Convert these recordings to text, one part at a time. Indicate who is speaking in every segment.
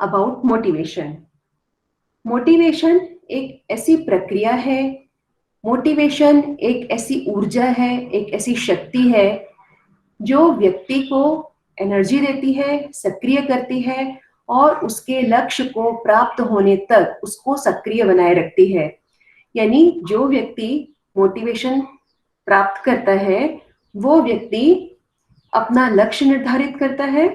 Speaker 1: About motivation. Motivation एक ऐसी प्रक्रिया है, मोटिवेशन एक ऐसी ऊर्जा है, एक ऐसी शक्ति है जो व्यक्ति को एनर्जी देती है, सक्रिय करती है और उसके लक्ष्य को प्राप्त होने तक उसको सक्रिय बनाए रखती है। यानी जो व्यक्ति मोटिवेशन प्राप्त करता है वो व्यक्ति अपना लक्ष्य निर्धारित करता है।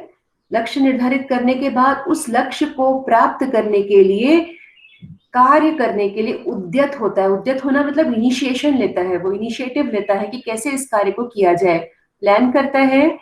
Speaker 1: लक्ष्य निर्धारित करने के बाद उस लक्ष्य को प्राप्त करने के लिए, कार्य करने के लिए उद्यत होता है। उद्यत होना मतलब इनिशिएशन लेता है, वो इनिशिएटिव लेता है कि कैसे इस कार्य को किया जाए। प्लान करता है,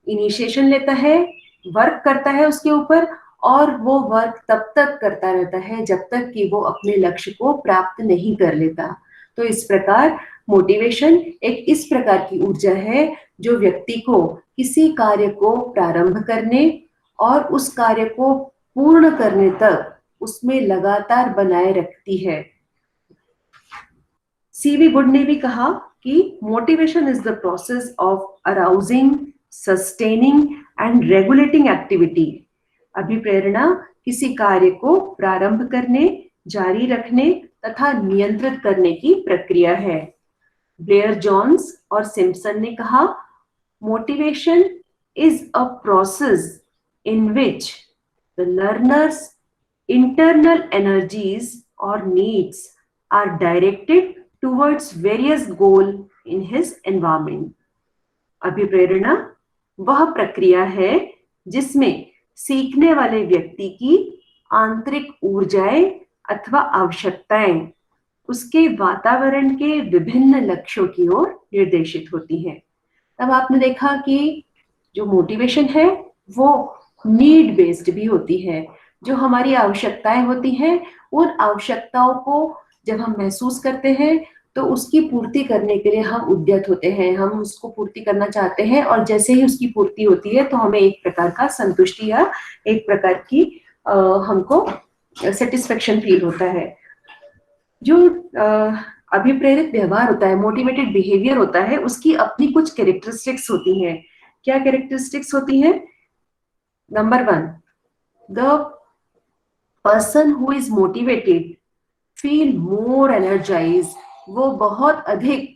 Speaker 1: इनिशिएशन लेता है, वर्क करता है उसके ऊपर और वो वर्क तब तक करता रहता है जब तक कि वो अपने लक्ष्य को प्राप्त नहीं कर लेता। तो इस प्रकार मोटिवेशन एक इस प्रकार की ऊर्जा है जो व्यक्ति को किसी कार्य को प्रारंभ करने और उस कार्य को पूर्ण करने तक उसमें लगातार बनाए रखती है। सीवी गुड ने भी कहा कि motivation is the process of arousing, sustaining and regulating activity. अभिप्रेरणा किसी कार्य को प्रारंभ करने, जारी रखने तथा नियंत्रित करने की प्रक्रिया है। ब्लेयर जोन्स और सिम्पसन ने कहा, motivation is a process in which the learners internal energies or needs are directed towards various goal in his environment. अभिप्रेरणा वह प्रक्रिया है जिसमें सीखने वाले व्यक्ति की आंतरिक ऊर्जाएं अथवा आवश्यकताएं उसके वातावरण के विभिन्न लक्ष्यों की ओर निर्देशित होती हैं। तब आपने देखा कि जो मोटिवेशन है वो नीड बेस्ड भी होती है। जो हमारी आवश्यकताएं होती हैं, उन आवश्यकताओं को जब हम महसूस करते हैं तो उसकी पूर्ति करने के लिए हम उद्यत होते हैं, हम उसको पूर्ति करना चाहते हैं और जैसे ही उसकी पूर्ति होती है तो हमें एक प्रकार का संतुष्टि या एक प्रकार की हमको सेटिस्फेक्शन फील होता है। जो अभिप्रेरित व्यवहार होता है, मोटिवेटेड बिहेवियर होता है, उसकी अपनी कुछ कैरेक्टरिस्टिक्स होती हैं। क्या कैरेक्टरिस्टिक्स होती हैं? Number 1, the person who is motivated feel more energize. वो बहुत अधिक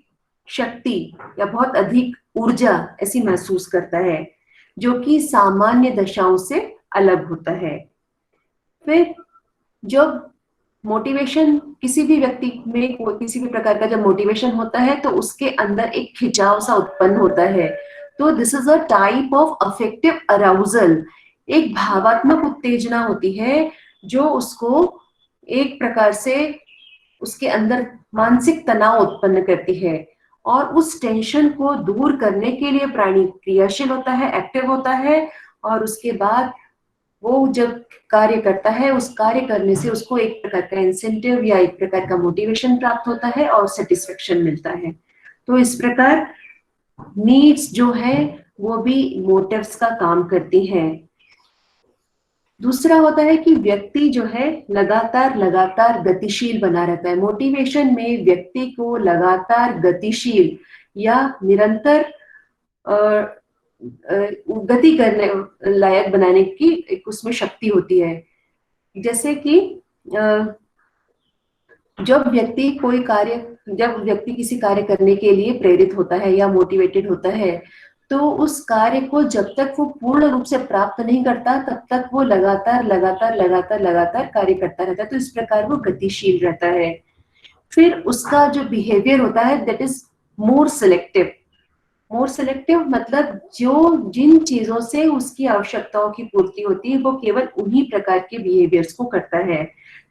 Speaker 1: शक्ति या बहुत अधिक ऊर्जा ऐसी महसूस करता है जो कि सामान्य दशाओं से अलग होता है। फिर जब मोटिवेशन किसी भी व्यक्ति में किसी भी प्रकार का जब मोटिवेशन होता है तो उसके अंदर एक खिंचाव सा उत्पन्न होता है। तो this is a type of affective arousal. एक भावात्मक उत्तेजना होती है जो उसको एक प्रकार से उसके अंदर मानसिक तनाव उत्पन्न करती है और उस टेंशन को दूर करने के लिए प्राणी क्रियाशील होता है, एक्टिव होता है और उसके बाद वो जब कार्य करता है, उस कार्य करने से उसको एक प्रकार का इंसेंटिव या एक प्रकार का मोटिवेशन प्राप्त होता है और सेटिस्फेक्शन मिलता है। तो इस प्रकार नीड्स जो है वो भी मोटिव्स का काम करती हैं। दूसरा होता है कि व्यक्ति जो है लगातार गतिशील बना रहता है। मोटिवेशन में व्यक्ति को लगातार गतिशील या निरंतर गति करने लायक बनाने की एक उसमें शक्ति होती है। जैसे कि जब व्यक्ति किसी कार्य करने के लिए प्रेरित होता है या मोटिवेटेड होता है तो उस कार्य को जब तक वो पूर्ण रूप से प्राप्त नहीं करता तब तक वो लगातार कार्य करता रहता है। तो इस प्रकार वो गतिशील रहता है। फिर उसका जो बिहेवियर होता है that is more selective. More selective मतलब जिन चीजों से उसकी आवश्यकताओं की पूर्ति होती है वो केवल उन्हीं प्रकार के बिहेवियर्स को करता है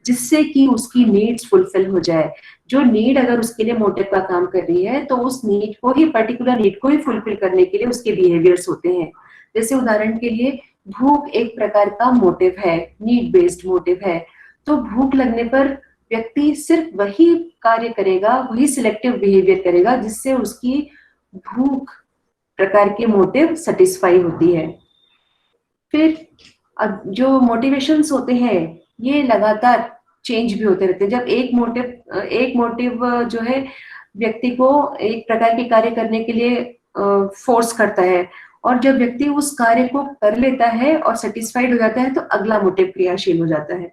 Speaker 1: जिससे कि उसकी नीड्स फुलफिल हो जाए। जो नीड अगर उसके लिए मोटिव का काम कर रही है तो उस नीड को ही, पर्टिकुलर नीड को ही फुलफिल करने के लिए उसके बिहेवियर्स होते हैं। जैसे उदाहरण के लिए भूख एक प्रकार का मोटिव है, नीड बेस्ड मोटिव है। तो भूख लगने पर व्यक्ति सिर्फ वही कार्य करेगा, वही सिलेक्टिव बिहेवियर करेगा जिससे उसकी भूख प्रकार के मोटिव सेटिस्फाई होती है। फिर अब जो मोटिवेशंस होते हैं ये लगातार चेंज भी होते रहते हैं। जब एक मोटिव जो है व्यक्ति को एक प्रकार के कार्य करने के लिए फोर्स करता है और जब व्यक्ति उस कार्य को कर लेता है और सेटिस्फाइड हो जाता है तो अगला मोटिव क्रियाशील हो जाता है।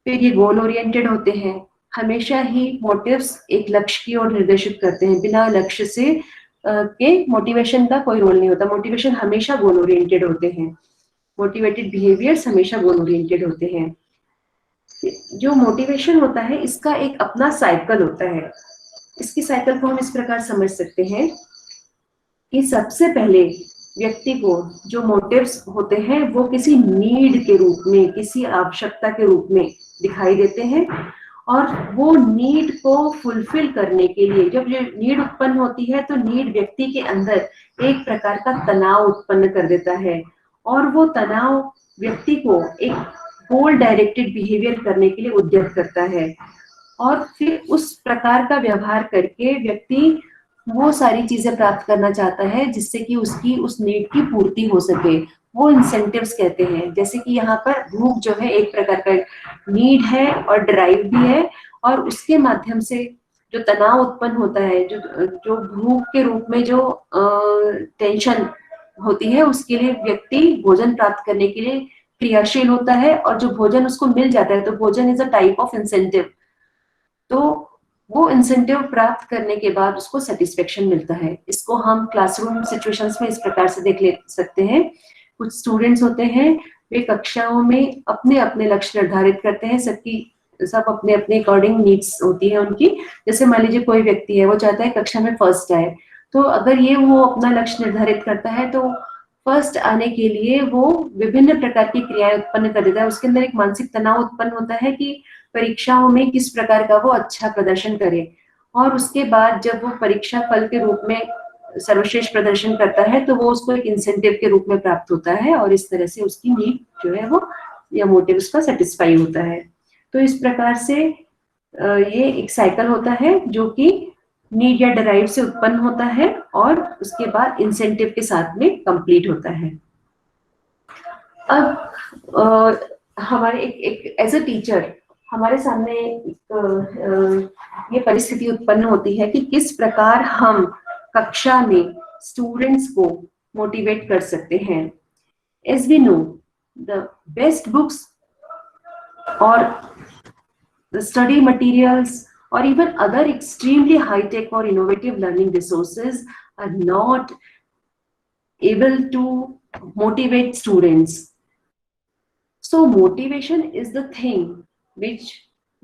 Speaker 1: फिर ये गोल ओरिएंटेड होते हैं। हमेशा ही मोटिव्स एक लक्ष्य की ओर निर्देशित करते हैं। बिना लक्ष्य से के मोटिवेशन का कोई रोल नहीं होता। मोटिवेशन हमेशा गोल ओरिएंटेड होते हैं। मोटिवेटेड बिहेवियर्स हमेशा गोल ओरिएंटेड होते हैं। जो मोटिवेशन होता है इसका एक अपना साइकिल होता है। इसकी साइकिल को हम इस प्रकार समझ सकते हैं कि सबसे पहले व्यक्ति को जो मोटिव्स होते हैं वो किसी नीड के रूप में, किसी आवश्यकता के रूप में दिखाई देते हैं, और वो नीड को फुलफिल करने के लिए जब ये नीड उत्पन्न होती है तो नीड व्यक्ति के अंदर एक प्रकार का तनाव उत्पन्न कर देता है, और वो तनाव व्यक्ति को एक गोल डायरेक्टेड बिहेवियर करने के लिए उद्यत करता है, और फिर उस प्रकार का व्यवहार करके व्यक्ति वो सारी चीजें प्राप्त करना चाहता है जिससे कि उसकी उस नीड की पूर्ति हो सके। वो इंसेंटिव्स कहते हैं। जैसे कि यहाँ पर भूख जो है एक प्रकार का नीड है और ड्राइव भी है, और उसके माध्यम से जो तनाव उत्पन्न होता है, जो जो भूख के रूप में जो टेंशन होती है, उसके लिए व्यक्ति भोजन प्राप्त करने के लिए क्रियाशील होता है, और जो भोजन उसको मिल जाता है तो भोजन is a type of incentive. तो वो इंसेंटिव प्राप्त करने के बाद उसको सेटिस्फेक्शन मिलता है। इसको हम क्लासरूम सिचुएशंस में इस प्रकार से देख ले सकते हैं। कुछ स्टूडेंट्स होते हैं, वे कक्षाओं में अपने अपने लक्ष्य निर्धारित करते हैं। सब अपने अपने अकॉर्डिंग नीड्स होती है उनकी। जैसे मान लीजिए कोई व्यक्ति है, वो चाहता है कक्षा में फर्स्ट आए, तो अगर ये वो अपना लक्ष्य निर्धारित करता है तो फर्स्ट आने के लिए वो विभिन्न प्रकार की क्रियाएं उत्पन्न कर देता है। उसके अंदर एक मानसिक तनाव उत्पन्न होता है कि परीक्षाओं में किस प्रकार का वो अच्छा प्रदर्शन करे, और उसके बाद जब वो परीक्षा फल के रूप में सर्वश्रेष्ठ प्रदर्शन करता है तो वो उसको एक इंसेंटिव के रूप में प्राप्त होता है, और इस तरह से उसकी नीड जो है वो या मोटिव उसका सेटिस्फाई होता है। तो इस प्रकार से ये एक साइकिल होता है जो कि नीड या ड्राइव से उत्पन्न होता है और उसके बाद इंसेंटिव के साथ में कंप्लीट होता है। अब हमारे एक एज अ टीचर हमारे सामने ये परिस्थिति उत्पन्न होती है कि किस प्रकार हम कक्षा में स्टूडेंट्स को मोटिवेट कर सकते हैं। As we know, the best books or the study materials or even other extremely high-tech or innovative learning resources are not able to motivate students. So motivation is the thing which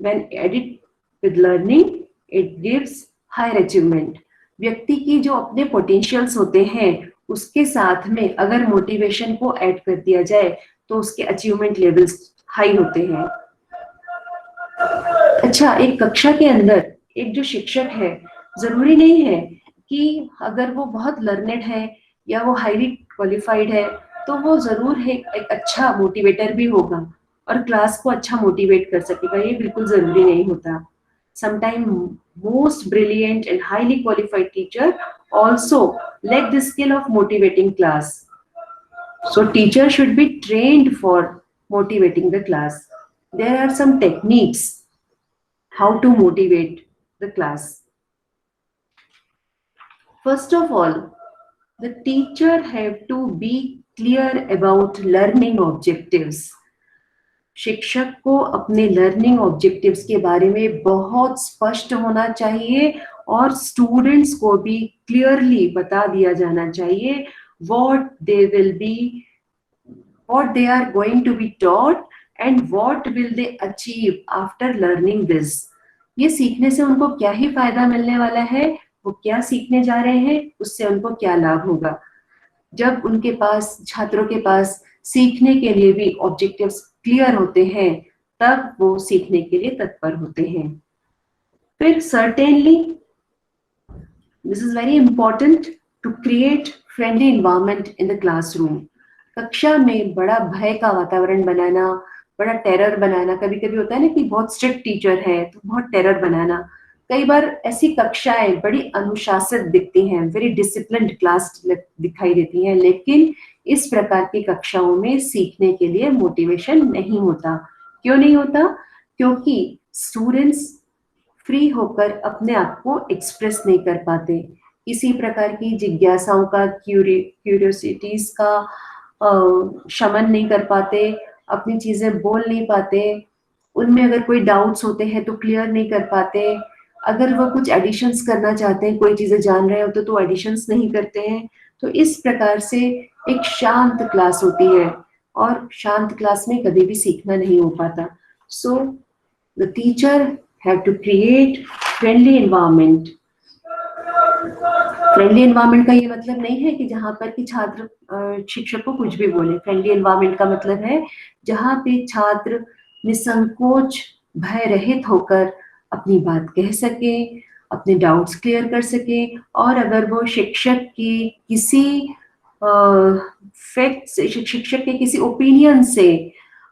Speaker 1: when added with learning, it gives higher achievement. व्यक्ति की जो अपने potentials होते हैं उसके साथ में अगर मोटिवेशन को ऐड कर दिया जाए तो उसके अचीवमेंट लेवल्स हाई होते हैं। अच्छा, एक कक्षा के अंदर एक जो शिक्षक है, जरूरी नहीं है कि अगर वो बहुत लर्नेड है या वो हाईली क्वालिफाइड है तो वो जरूर है एक अच्छा मोटिवेटर भी होगा और क्लास को अच्छा मोटिवेट कर सकेगा। ये बिल्कुल जरूरी नहीं होता। Sometimes most brilliant and highly qualified teacher also lack the skill of motivating class. So teacher should be trained for motivating the class. There are some techniques how to motivate the class. First of all, the teacher have to be clear about learning objectives. शिक्षक को अपने learning objectives के बारे में बहुत स्पष्ट होना चाहिए और स्टूडेंट्स को भी क्लियरली बता दिया जाना चाहिए what they are going to be taught and what will they achieve after learning this. ये सीखने से उनको क्या ही फायदा मिलने वाला है, वो क्या सीखने जा रहे हैं, उससे उनको क्या लाभ होगा। जब उनके पास, छात्रों के पास सीखने के लिए भी ऑब्जेक्टिव्स क्लियर होते हैं तब वो सीखने के लिए तत्पर होते हैं। फिर certainly this is very important to create friendly environment in the classroom. कक्षा में बड़ा भय का वातावरण बनाना, बड़ा टेरर बनाना, कभी कभी होता है ना कि बहुत स्ट्रिक्ट टीचर है तो बहुत टेरर बनाना। कई बार ऐसी कक्षाएं बड़ी अनुशासित दिखती हैं, वेरी डिसिप्लिन्ड क्लास दिखाई देती हैं, लेकिन इस प्रकार की कक्षाओं में सीखने के लिए मोटिवेशन नहीं होता। क्यों नहीं होता? क्योंकि स्टूडेंट्स फ्री होकर अपने आप को एक्सप्रेस नहीं कर पाते। इसी प्रकार की जिज्ञासाओं का, क्यूरियोसिटीज का शमन नहीं कर पाते, अपनी चीजें बोल नहीं पाते, उनमें अगर कोई डाउट्स होते हैं तो क्लियर नहीं कर पाते, अगर वो कुछ एडिशंस करना चाहते हैं, कोई चीजें जान रहे होते तो एडिशंस नहीं करते हैं। तो इस प्रकार से एक शांत क्लास होती है, और शांत क्लास में कभी भी सीखना नहीं हो पाता। So the teacher have to create friendly environment. Friendly environment का ये मतलब नहीं है कि जहाँ पर कि छात्र शिक्षक को कुछ भी बोले। फ्रेंडली एनवायरनमेंट का मतलब है जहाँ पे छात्र निसंकोच, भय रहित होकर अपनी बात कह सके, अपने डाउट्स क्लियर कर सके, और अगर वो शिक्षक की किसी फैक्ट से, शिक्षक के किसी ओपिनियन से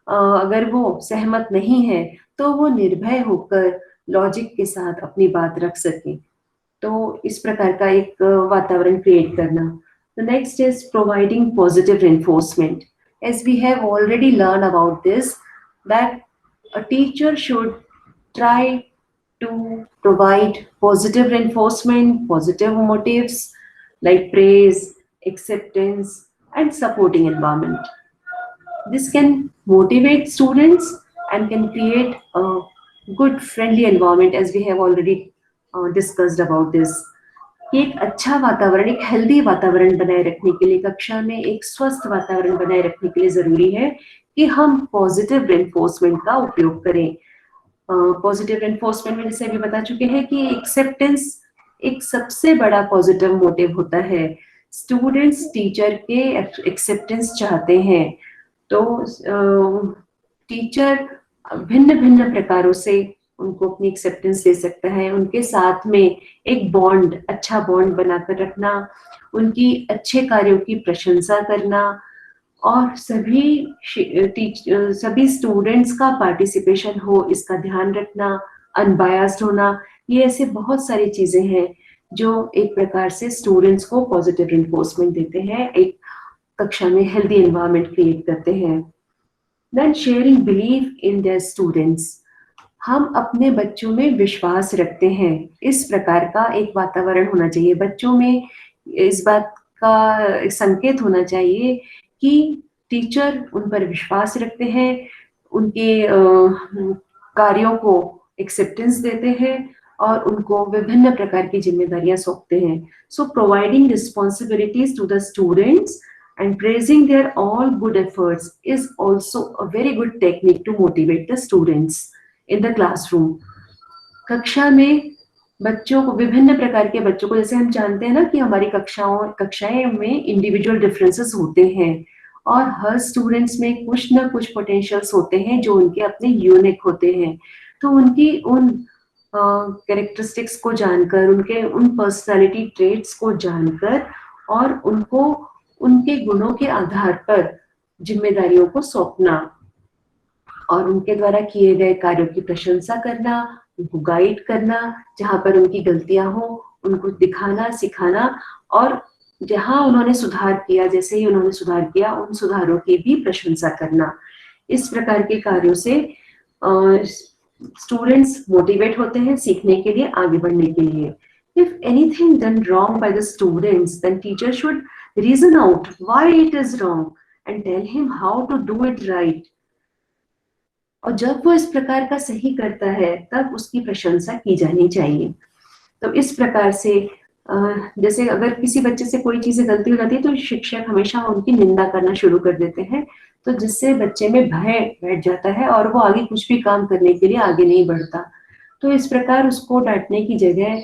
Speaker 1: अगर वो सहमत नहीं है, तो वो निर्भय होकर लॉजिक के साथ अपनी बात रख सके। तो इस प्रकार का एक वातावरण क्रिएट करना। The next is providing positive reinforcement. As we have already learned about this, that a teacher should try to provide positive reinforcement, positive motives like praise, acceptance, and supporting environment. This can motivate students and can create a good friendly environment, as we have already discussed about this. कि एक अच्छा वातावरण, एक healthy वातावरण बनाए रखने के लिए, कक्षा में एक स्वस्थ वातावरण बनाए रखने के लिए जरूरी है कि हम पॉजिटिव रेनफोर्समेंट का उपयोग करें। पॉजिटिव रेनफोर्समेंट में जैसे अभी बता चुके हैं कि एक्सेप्टेंस एक सबसे बड़ा पॉजिटिव मोटिव होता है। स्टूडेंट्स टीचर के एक्सेप्टेंस चाहते हैं, तो टीचर भिन्न भिन्न प्रकारों से उनको अपनी एक्सेप्टेंस दे सकता है। उनके साथ में एक बॉन्ड, अच्छा बॉन्ड बनाकर रखना, उनकी अच्छे कार्यों की प्रशंसा करना, और सभी स्टूडेंट्स का पार्टिसिपेशन हो इसका ध्यान रखना, अनबायस्ड होना, ये ऐसे बहुत सारी चीजें हैं जो एक प्रकार से स्टूडेंट्स को पॉजिटिव रिइंफोर्समेंट देते हैं, एक कक्षा में हेल्दी एनवायरनमेंट क्रिएट करते हैं। Then sharing belief in their students. हम अपने बच्चों में विश्वास रखते हैं, इस प्रकार का एक वातावरण होना चाहिए। बच्चों में इस बात का संकेत होना चाहिए कि टीचर उन पर विश्वास रखते हैं, उनके कार्यों को एक्सेप्टेंस देते हैं और उनको विभिन्न प्रकार की जिम्मेदारियां सौंपते हैं। So providing responsibilities to the students and praising their all good efforts is also a very good technique to motivate the students in the classroom. कक्षा में बच्चों को, विभिन्न प्रकार के बच्चों को, जैसे हम जानते हैं ना कि हमारी कक्षाएं में इंडिविजुअल डिफरेंसेस होते हैं, और हर स्टूडेंट्स में कुछ ना कुछ पोटेंशियल्स होते हैं जो उनके अपने यूनिक होते हैं। तो उनकी उन कैरेक्टरिस्टिक्स को जानकर, उनके उन पर्सनालिटी ट्रेट्स को जानकर, और उनको उनके गुणों के आधार पर जिम्मेदारियों को सौंपना, और उनके द्वारा किए गए कार्यों की प्रशंसा करना, उनको गाइड करना, जहां पर उनकी गलतियां हो उनको दिखाना, सिखाना, और जहां उन्होंने सुधार किया, जैसे ही उन्होंने सुधार किया उन सुधारों की भी प्रशंसा करना। इस प्रकार के कार्यों से स्टूडेंट्स मोटिवेट होते हैं सीखने के लिए, आगे बढ़ने के लिए। If anything done wrong by the students, then teacher should reason out why it is wrong and tell him how to do it right. और जब वो इस प्रकार का सही करता है तब उसकी प्रशंसा की जानी चाहिए। तो इस प्रकार से जैसे अगर किसी बच्चे से कोई चीजें गलती हो जाती है तो शिक्षक हमेशा उनकी निंदा करना शुरू कर देते हैं, तो जिससे बच्चे में भय बैठ जाता है और वो आगे कुछ भी काम करने के लिए आगे नहीं बढ़ता। तो इस प्रकार उसको डांटने की जगह,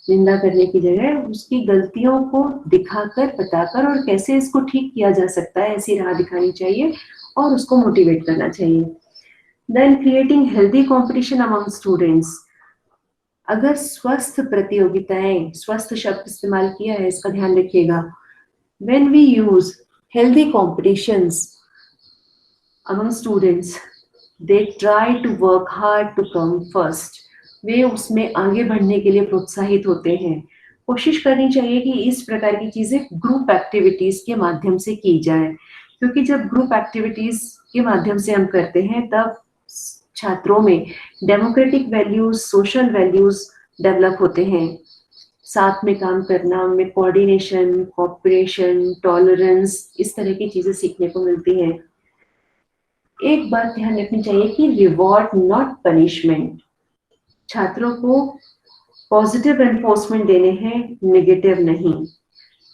Speaker 1: निंदा करने की जगह, उसकी गलतियों को दिखाकर, बताकर, और कैसे इसको ठीक किया जा सकता है ऐसी राह दिखानी चाहिए और उसको मोटिवेट करना चाहिए। Then creating healthy competition among students. अगर स्वस्थ प्रतियोगिताएं, स्वस्थ शब्द इस्तेमाल किया है, इसका ध्यान रखिएगा। When we use healthy competitions among students, they try to work hard to come first. वे उसमें आगे बढ़ने के लिए प्रोत्साहित होते हैं। कोशिश करनी चाहिए कि इस प्रकार की चीजें ग्रुप एक्टिविटीज के माध्यम से की जाए, क्योंकि जब ग्रुप एक्टिविटीज के माध्यम से हम करते हैं तब छात्रों में democratic values, social values develop होते हैं। साथ में काम करना, उनमें कोऑर्डिनेशन, कोऑपरेशन, टॉलरेंस, इस तरह की चीजें सीखने को मिलती हैं। एक बात ध्यान रखनी चाहिए कि रिवॉर्ड नॉट पनिशमेंट। छात्रों को पॉजिटिव एनफोर्समेंट देने हैं, नेगेटिव नहीं।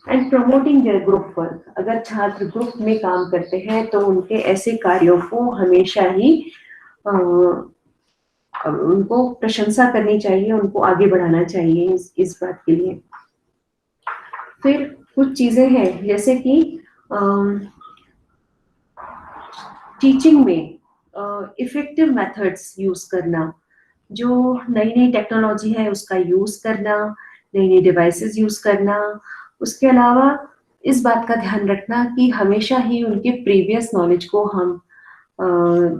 Speaker 1: And promoting there group work. अगर छात्र ग्रुप में काम करते हैं तो उनके ऐसे कार्यों को हमेशा ही उनको प्रशंसा करनी चाहिए, उनको आगे बढ़ाना चाहिए इस बात के लिए। फिर कुछ चीजें हैं जैसे कि टीचिंग में इफेक्टिव मेथड्स यूज करना, जो नई नई टेक्नोलॉजी है उसका यूज करना, नई नई डिवाइसेस यूज करना। उसके अलावा इस बात का ध्यान रखना कि हमेशा ही उनके प्रीवियस नॉलेज को हम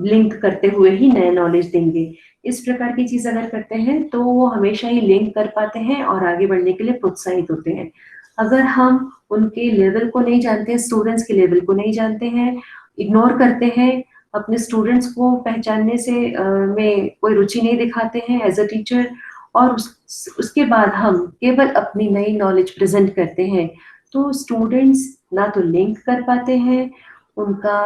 Speaker 1: लिंक करते हुए ही नया नॉलेज देंगे। इस प्रकार की चीज अगर करते हैं तो वो हमेशा ही लिंक कर पाते हैं और आगे बढ़ने के लिए प्रोत्साहित होते हैं। अगर हम उनके लेवल को नहीं जानते, स्टूडेंट्स के लेवल को नहीं जानते हैं, इग्नोर करते हैं, अपने स्टूडेंट्स को पहचानने से में कोई रुचि नहीं दिखाते हैं एज अ टीचर, और उसके बाद हम केवल अपनी नई नॉलेज प्रेजेंट करते हैं, तो स्टूडेंट्स ना तो लिंक कर पाते हैं, उनका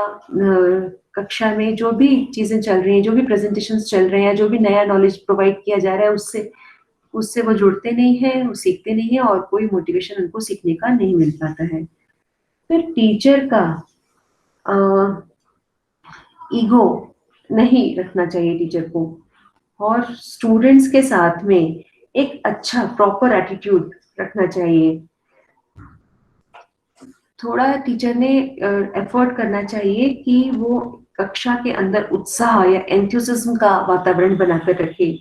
Speaker 1: कक्षा में जो भी चीजें चल रही हैं, जो भी प्रेजेंटेशंस चल रहे हैं, जो भी नया नॉलेज प्रोवाइड किया जा रहा है, उससे उससे वो जुड़ते नहीं हैं, वो सीखते नहीं हैं और कोई मोटिवेशन उनको सीखने का नहीं मिल पाता है। फिर टीचर का ईगो नहीं रखना चाहिए टीचर को, और स्टूडेंट्स के साथ में एक अच्छा प्रॉपर एटीट्यूड रखना चाहिए। थोड़ा टीचर ने एफर्ट करना चाहिए कि वो कक्षा के अंदर उत्साह या एंथुसिज्म का वातावरण बनाकर रखे।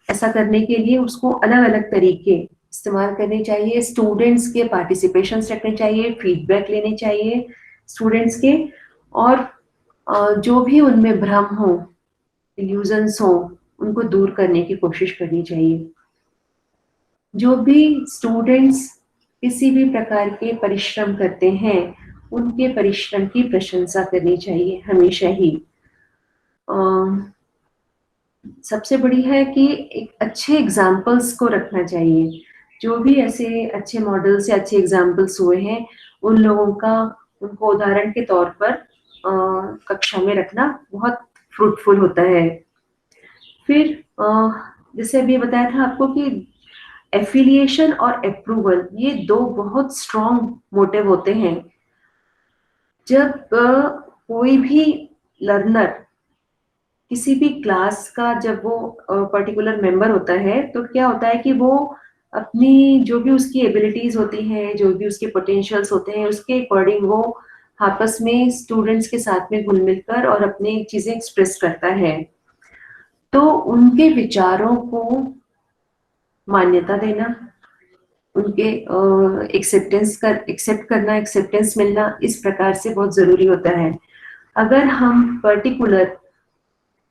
Speaker 1: ऐसा करने के लिए उसको अलग अलग तरीके इस्तेमाल करने चाहिए, स्टूडेंट्स के पार्टिसिपेशन रखने चाहिए, फीडबैक लेने चाहिए स्टूडेंट्स के, और जो भी उनमें भ्रम हो, इल्यूजन्स हो, उनको दूर करने की कोशिश करनी चाहिए। जो भी स्टूडेंट्स किसी भी प्रकार के परिश्रम करते हैं, उनके परिश्रम की प्रशंसा करनी चाहिए हमेशा ही। सबसे बड़ी है कि एक अच्छे एग्जाम्पल्स को रखना चाहिए। जो भी ऐसे अच्छे मॉडल्स या अच्छे एग्जाम्पल्स हुए हैं, उन लोगों का उनको उदाहरण के तौर पर कक्षा में रखना बहुत फ्रूटफुल होता है। फिर जैसे अभी बताया था आपको कि एफिलिएशन और अप्रूवल, ये दो बहुत स्ट्रॉन्ग मोटिव होते हैं। जब कोई भी लर्नर किसी भी क्लास का जब वो पर्टिकुलर मेंबर होता है, तो क्या होता है कि वो अपनी जो भी उसकी एबिलिटीज होती हैं, जो भी उसके पोटेंशियल्स होते हैं, उसके अकॉर्डिंग वो आपस में स्टूडेंट्स के साथ में घुल मिलकर और अपनी चीजें एक्सप्रेस करता है। तो उनके विचारों को मान्यता देना, उनके एक्सेप्ट करना, एक्सेप्टेंस मिलना, इस प्रकार से बहुत जरूरी होता है। अगर हम पर्टिकुलर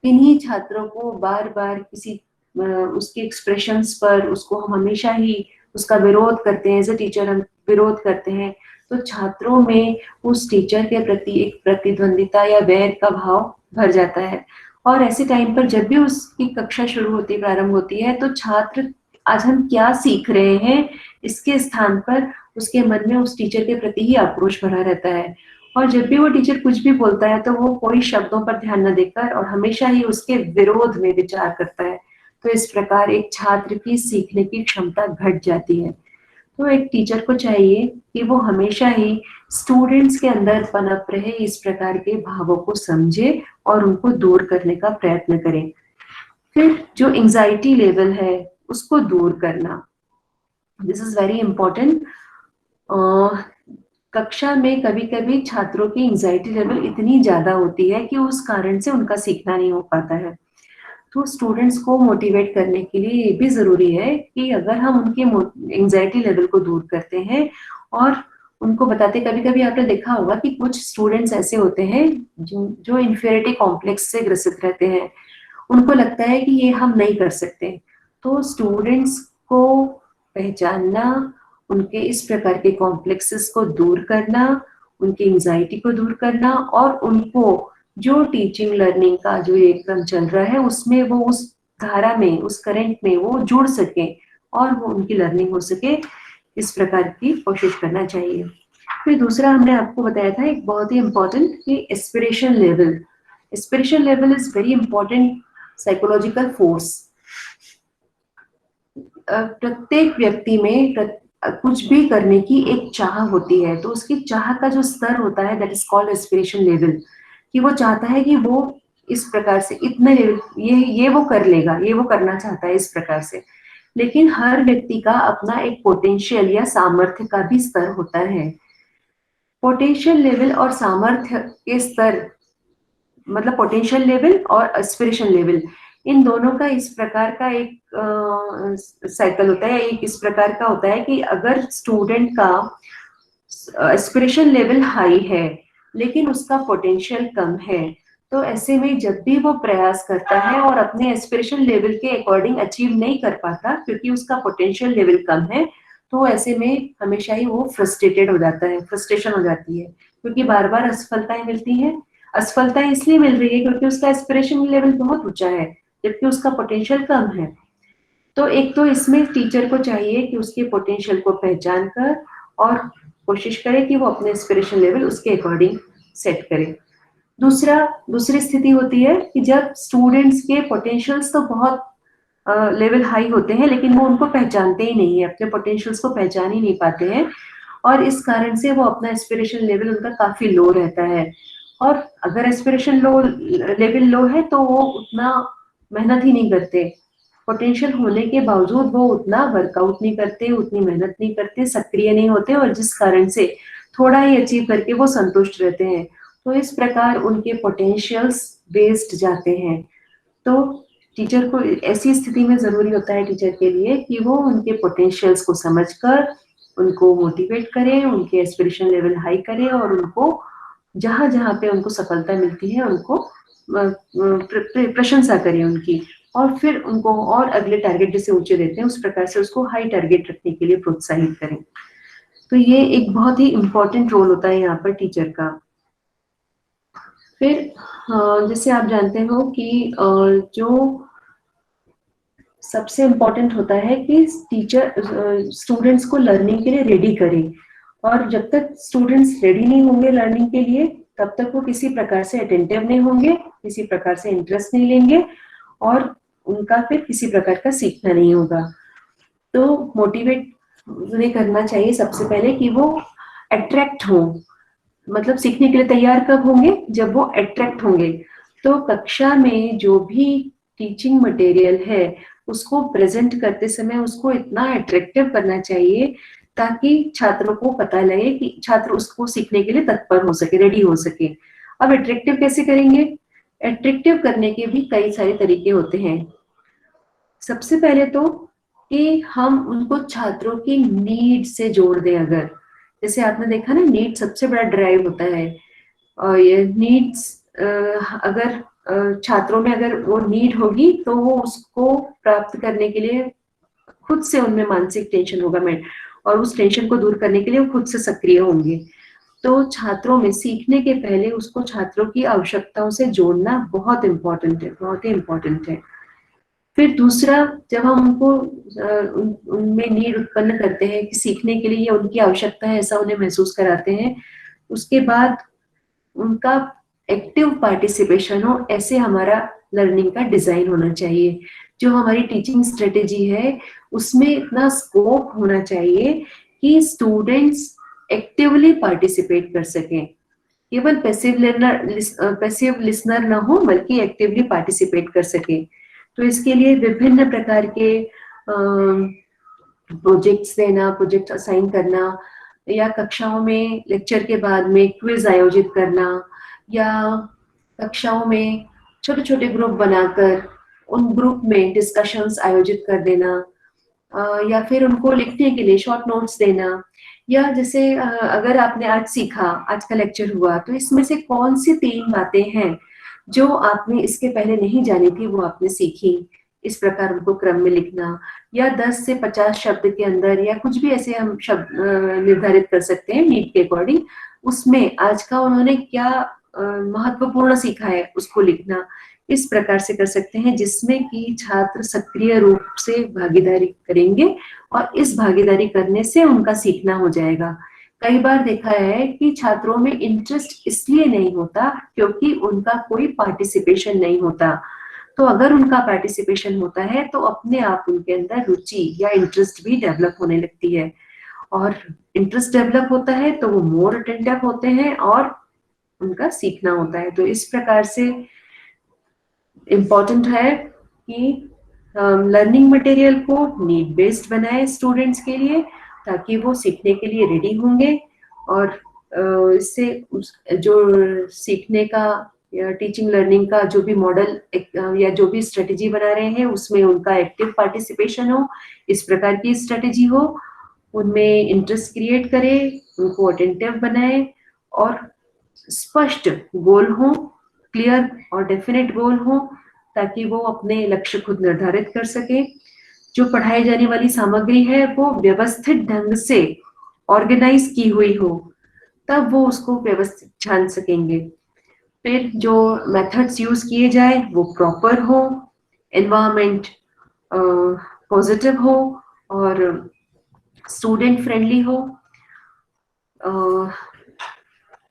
Speaker 1: किन्हीं छात्रों को बार बार किसी उसके एक्सप्रेशंस पर उसको हम हमेशा ही उसका विरोध करते हैं, एज अ टीचर हम विरोध करते हैं, तो छात्रों में उस टीचर के प्रति एक प्रतिद्वंदिता या वैर का भाव भर जाता है। और ऐसे टाइम पर जब भी उसकी कक्षा शुरू होती, प्रारंभ होती है, तो छात्र आज हम क्या सीख रहे हैं इसके स्थान पर उसके मन में उस टीचर के प्रति ही आक्रोश भरा रहता है। और जब भी वो टीचर कुछ भी बोलता है तो वो कोई शब्दों पर ध्यान न देकर और हमेशा ही उसके विरोध में विचार करता है। तो इस प्रकार एक छात्र की सीखने की क्षमता घट जाती है। तो एक टीचर को चाहिए कि वो हमेशा ही स्टूडेंट्स के अंदर पनप रहे, इस प्रकार के भावों को समझे और उनको दूर करने का प्रयत्न करें। फिर जो एंजाइटी लेवल है उसको दूर करना, दिस इज वेरी इंपॉर्टेंट। कक्षा में कभी कभी छात्रों की एंजाइटी लेवल इतनी ज्यादा होती है कि उस कारण से उनका सीखना नहीं हो पाता है। तो स्टूडेंट्स को मोटिवेट करने के लिए ये भी जरूरी है कि अगर हम उनके एंजाइटी लेवल को दूर करते हैं और उनको बताते, कभी कभी आपने देखा होगा कि कुछ स्टूडेंट्स ऐसे होते हैं जो इंफीरियरिटी कॉम्प्लेक्स से ग्रसित रहते हैं, उनको लगता है कि ये हम नहीं कर सकते। तो स्टूडेंट्स को पहचानना, उनके इस प्रकार के कॉम्प्लेक्सेस को दूर करना, उनकी एंजाइटी को दूर करना, और उनको जो टीचिंग लर्निंग का जो ये क्रम चल रहा है उसमें वो उस धारा में, उस करंट में वो जुड़ सके और वो उनकी लर्निंग हो सके, इस प्रकार की कोशिश करना चाहिए। फिर दूसरा हमने आपको बताया था एक बहुत ही इम्पोर्टेंट कि aspiration level. Aspiration level is very important psychological force. प्रत्येक व्यक्ति में कुछ भी करने की एक चाह होती है, तो उसकी चाह का जो स्तर होता है that is called aspiration level, कि वो चाहता है कि वो इस प्रकार से इतने लेवल ये वो कर लेगा, ये वो करना चाहता है इस प्रकार से। लेकिन हर व्यक्ति का अपना एक पोटेंशियल या सामर्थ्य का भी स्तर होता है। पोटेंशियल लेवल और सामर्थ्य के स्तर, मतलब पोटेंशियल लेवल और एस्पिरेशन लेवल, इन दोनों का इस प्रकार का एक साइकिल होता है, एक इस प्रकार का होता है कि अगर स्टूडेंट का एस्पिरेशन लेवल हाई है लेकिन उसका पोटेंशियल कम है, तो ऐसे में जब भी वो प्रयास करता है और अपने एस्पिरेशन लेवल के अकॉर्डिंग अचीव नहीं कर पाता क्योंकि उसका पोटेंशियल लेवल कम है, तो ऐसे में हमेशा ही वो फ्रस्ट्रेटेड हो जाता है, फ्रस्ट्रेशन हो जाती है, क्योंकि बार बार असफलताएं मिलती हैं। असफलताएं इसलिए मिल रही है क्योंकि उसका एस्पिरेशन लेवल बहुत ऊंचा है जबकि उसका पोटेंशियल कम है। तो एक तो इसमें टीचर को चाहिए कि उसके पोटेंशियल को पहचान कर और कोशिश करे कि वो अपने एस्पिरेशन लेवल उसके अकॉर्डिंग सेट करे। दूसरी स्थिति होती है कि जब स्टूडेंट्स के पोटेंशियल्स तो बहुत लेवल हाई होते हैं लेकिन वो उनको पहचानते ही नहीं है, अपने पोटेंशियल्स को पहचान ही नहीं पाते हैं, और इस कारण से वो अपना एस्पिरेशन लेवल उनका काफी लो रहता है। और अगर एस्पिरेशन लेवल लो है तो वो उतना मेहनत ही नहीं करते, पोटेंशियल होने के बावजूद वो उतना वर्कआउट नहीं करते, उतनी मेहनत नहीं करते, सक्रिय नहीं होते, और जिस कारण से थोड़ा ही अचीव करके वो संतुष्ट रहते हैं। तो इस प्रकार उनके पोटेंशियल्स वेस्ट जाते हैं। तो टीचर को ऐसी स्थिति में जरूरी होता है टीचर के लिए कि वो उनके पोटेंशियल्स को समझकर उनको मोटिवेट करें, उनके एस्पिरेशन लेवल हाई करें, और उनको जहां जहां पे उनको सफलता मिलती है उनको प्रशंसा करें उनकी, और फिर उनको और अगले टारगेट जैसे ऊंचे देते हैं उस प्रकार से उसको हाई टारगेट रखने के लिए प्रोत्साहित करें। तो ये एक बहुत ही इम्पोर्टेंट रोल होता है यहाँ पर टीचर का। फिर जैसे आप जानते हो कि जो सबसे इम्पोर्टेंट होता है कि टीचर स्टूडेंट्स को लर्निंग के लिए रेडी करे, और जब तक स्टूडेंट्स रेडी नहीं होंगे लर्निंग के लिए तब तक वो किसी प्रकार से अटेंटिव नहीं होंगे, किसी प्रकार से इंटरेस्ट नहीं लेंगे, और उनका फिर किसी प्रकार का सीखना नहीं होगा। तो मोटिवेट उन्हें करना चाहिए सबसे पहले कि वो अट्रैक्ट हो, मतलब सीखने के लिए तैयार कब होंगे, जब वो अट्रैक्ट होंगे। तो कक्षा में जो भी टीचिंग मटेरियल है उसको प्रेजेंट करते समय उसको इतना अट्रैक्टिव करना चाहिए ताकि छात्रों को पता लगे कि छात्र उसको सीखने के लिए तत्पर हो सके, रेडी हो सके। अब अट्रैक्टिव कैसे करेंगे? अट्रैक्टिव करने के भी कई सारे तरीके होते हैं। सबसे पहले तो कि हम उनको छात्रों की नीड से जोड़ दें। अगर जैसे आपने देखा ना, नीड सबसे बड़ा ड्राइव होता है, और ये नीड्स अगर छात्रों में अगर वो नीड होगी तो वो उसको प्राप्त करने के लिए खुद से उनमें मानसिक टेंशन होगा, मैं और उस टेंशन को दूर करने के लिए वो खुद से सक्रिय होंगे। तो छात्रों में सीखने के पहले उसको छात्रों की आवश्यकताओं से जोड़ना बहुत इम्पोर्टेंट है, बहुत ही इम्पोर्टेंट है। फिर दूसरा, जब हम उनको उनमें नीड उत्पन्न करते हैं कि सीखने के लिए ये उनकी आवश्यकता है ऐसा उन्हें महसूस कराते हैं, उसके बाद उनका एक्टिव पार्टिसिपेशन हो, ऐसे हमारा लर्निंग का डिजाइन होना चाहिए। जो हमारी टीचिंग स्ट्रेटेजी है उसमें इतना स्कोप होना चाहिए कि स्टूडेंट्स एक्टिवली पार्टिसिपेट कर सकें, केवल पैसिव लिसनर ना हो बल्कि एक्टिवली पार्टिसिपेट कर सके। तो इसके लिए विभिन्न प्रकार के प्रोजेक्ट्स देना, प्रोजेक्ट असाइन करना, या कक्षाओं में लेक्चर के बाद में क्विज आयोजित करना, या कक्षाओं में छोटे छोटे ग्रुप बनाकर उन ग्रुप में डिस्कशंस आयोजित कर देना, या फिर उनको लिखने के लिए शॉर्ट नोट्स देना, या जैसे अगर आपने आज सीखा, आज का लेक्चर हुआ, तो इसमें से कौन सी 3 बातें हैं जो आपने इसके पहले नहीं जानी थी वो आपने सीखी, इस प्रकार उनको क्रम में लिखना, या 10 से 50 शब्द के अंदर, या कुछ भी ऐसे हम शब्द निर्धारित कर सकते हैं नीड के अकॉर्डिंग, उसमें आज का उन्होंने क्या महत्वपूर्ण सीखा है उसको लिखना, इस प्रकार से कर सकते हैं जिसमें कि छात्र सक्रिय रूप से भागीदारी करेंगे और इस भागीदारी करने से उनका सीखना हो जाएगा। कई बार देखा है कि छात्रों में इंटरेस्ट इसलिए नहीं होता क्योंकि उनका कोई पार्टिसिपेशन नहीं होता। तो अगर उनका पार्टिसिपेशन होता है तो अपने आप उनके अंदर रुचि या इंटरेस्ट भी डेवलप होने लगती है, और इंटरेस्ट डेवलप होता है तो वो मोर अटेंटिव होते हैं और उनका सीखना होता है। तो इस प्रकार से इम्पोर्टेंट है कि लर्निंग मटेरियल को नीड बेस्ड बनाए स्टूडेंट्स के लिए, ताकि वो सीखने के लिए रेडी होंगे और इससे जो सीखने का या टीचिंग लर्निंग का जो भी मॉडल या जो भी स्ट्रेटेजी बना रहे हैं उसमें उनका एक्टिव पार्टिसिपेशन हो, इस प्रकार की स्ट्रेटेजी हो, उनमें इंटरेस्ट क्रिएट करे, उनको अटेंटिव बनाए और स्पष्ट गोल हो, क्लियर और डेफिनेट गोल हो, ताकि वो अपने लक्ष्य खुद निर्धारित कर सके। जो पढ़ाई जाने वाली सामग्री है वो व्यवस्थित ढंग से ऑर्गेनाइज की हुई हो, तब वो उसको व्यवस्थित जान सकेंगे। फिर जो मेथड्स यूज किए जाए वो प्रॉपर हो, एनवायरमेंट पॉजिटिव हो और स्टूडेंट फ्रेंडली हो।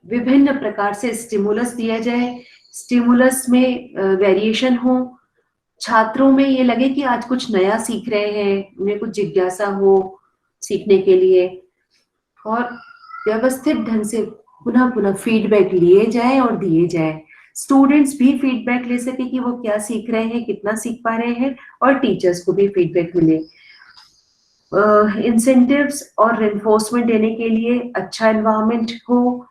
Speaker 1: विभिन्न प्रकार से स्टिमुलस दिया जाए, स्टिमुलस में वेरिएशन हो, छात्रों में ये लगे कि आज कुछ नया सीख रहे हैं, उन्हें कुछ जिज्ञासा हो सीखने के लिए, और व्यवस्थित ढंग से पुनः पुनः फीडबैक लिए जाए और दिए जाए। स्टूडेंट्स भी फीडबैक ले सके कि वो क्या सीख रहे हैं, कितना सीख पा रहे हैं, और टीचर्स को भी फीडबैक मिले। इंसेंटिव्स और रेनफोर्समेंट देने के लिए अच्छा एनवायरनमेंट हो,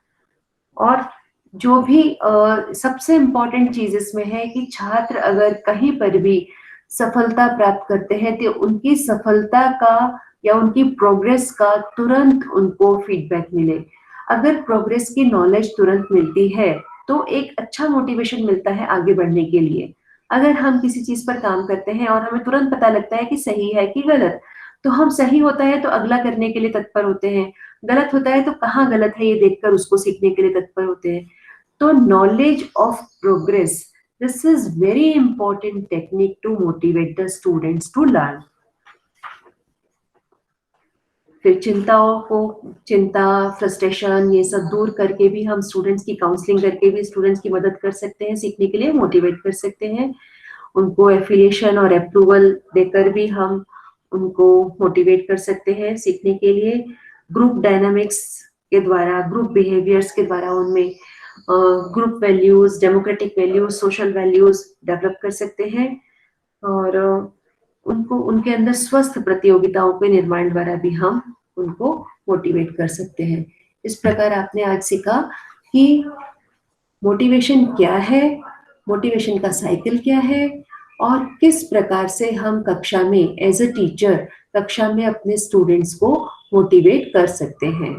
Speaker 1: और जो भी सबसे इम्पोर्टेंट चीज इसमें है कि छात्र अगर कहीं पर भी सफलता प्राप्त करते हैं तो उनकी सफलता का या उनकी प्रोग्रेस का तुरंत उनको फीडबैक मिले। अगर प्रोग्रेस की नॉलेज तुरंत मिलती है तो एक अच्छा मोटिवेशन मिलता है आगे बढ़ने के लिए। अगर हम किसी चीज पर काम करते हैं और हमें तुरंत पता लगता है कि सही है कि गलत, तो हम सही होता है तो अगला करने के लिए तत्पर होते हैं, गलत होता है तो कहाँ गलत है ये देखकर उसको सीखने के लिए तत्पर होते हैं। तो knowledge of progress, this is very important technique to motivate the students to learn. फिर चिंता, फ्रस्ट्रेशन, ये सब दूर करके भी हम स्टूडेंट्स की काउंसलिंग करके भी स्टूडेंट्स की मदद कर सकते हैं, सीखने के लिए मोटिवेट कर सकते हैं। उनको एफिलिएशन और अप्रूवल देकर भी हम उनको मोटिवेट कर सकते हैं सीखने के लिए। ग्रुप डायनामिक्स के द्वारा, ग्रुप बिहेवियर्स के द्वारा उनमें group values, democratic values, social values develop कर सकते हैं, और उनको उनके अंदर स्वस्थ प्रतियोगिताओं के निर्माण द्वारा भी हम उनको मोटिवेट कर सकते हैं। इस प्रकार आपने आज सीखा कि मोटिवेशन क्या है, मोटिवेशन का साइकिल क्या है, और किस प्रकार से हम कक्षा में एज अ टीचर कक्षा में अपने स्टूडेंट्स को मोटिवेट कर सकते हैं।